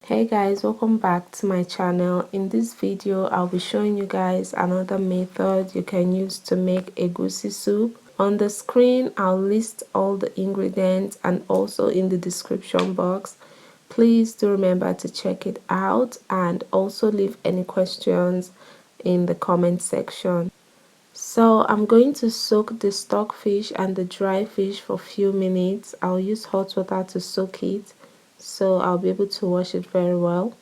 Hey guys, welcome back to my channel. In this video I'll be showing you guys another method you can use to make egusi soup. On the screen I'll list all the ingredients and also in the description box. Please do remember to check it out and also leave any questions in the comment section. So I'm going to soak the stock fish and the dry fish for a few minutes. I'll use hot water to soak it, so I'll be able to wash it very well.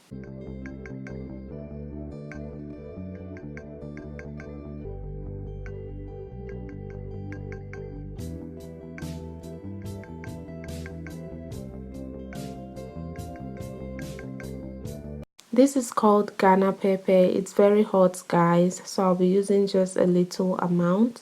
This is called Ghana pepper. It's very hot, guys, so I'll be using just a little amount.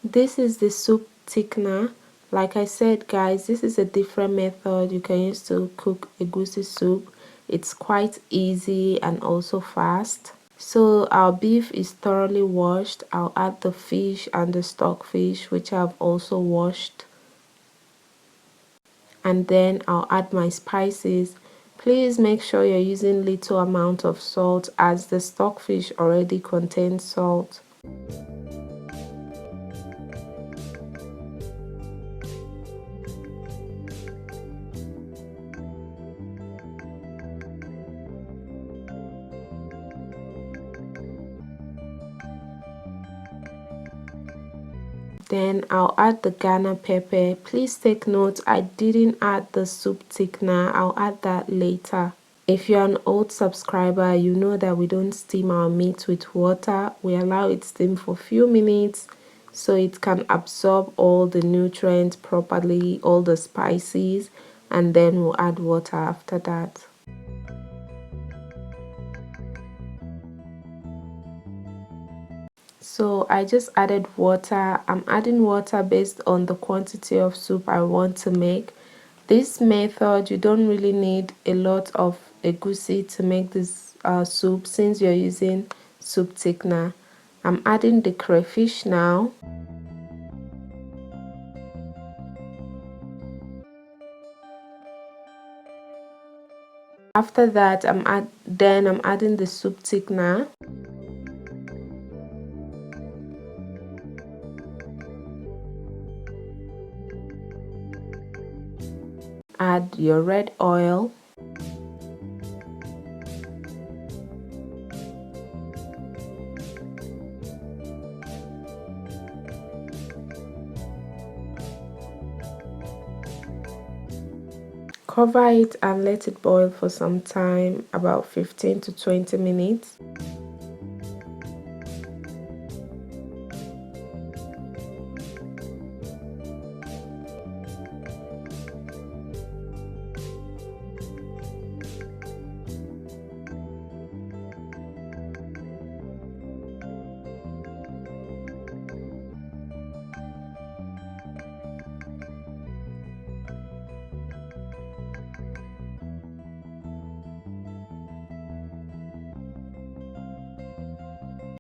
This is the soup thickener. Like I said, guys, this is a different method you can use to cook egusi soup. It's quite easy and also fast. So our beef is thoroughly washed. I'll add the fish and the stock fish, which I've also washed. And then I'll add my spices. Please make sure you're using little amount of salt, as the stock fish already contains salt. Then I'll add the Ghana pepper. Please take note, I didn't add the soup thickener. I'll add that later. If you're an old subscriber, you know that we don't steam our meat with water. We allow it steam for a few minutes so it can absorb all the nutrients properly, all the spices, and then we'll add water after that. So I just added water. I'm adding water based on the quantity of soup I want to make. This method, you don't really need a lot of egusi to make this soup, since you're using soup thickener. I'm adding the crayfish now. After that, I'm adding the soup thickener. Add your red oil. Cover it and let it boil for some time, about 15 to 20 minutes.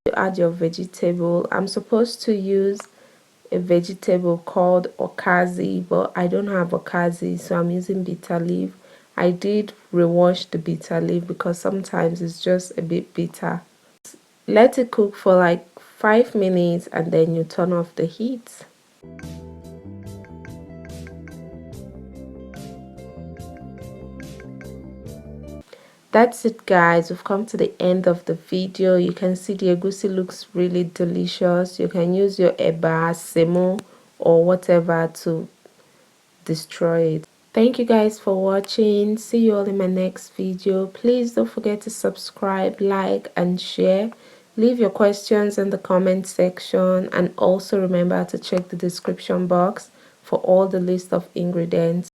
To add your vegetable, I'm supposed to use a vegetable called okazi, but I don't have okazi, so I'm using bitterleaf. I did rewash the bitterleaf because sometimes it's just a bit bitter. Let it cook for like 5 minutes and then you turn off the heat. That's it, guys. We've come to the end of the video. You can see the egusi looks really delicious. You can use your eba, semo, or whatever to destroy it. Thank you guys for watching. See you all in my next video. Please don't forget to subscribe, like, and share. Leave your questions in the comment section, and also remember to check the description box for all the list of ingredients.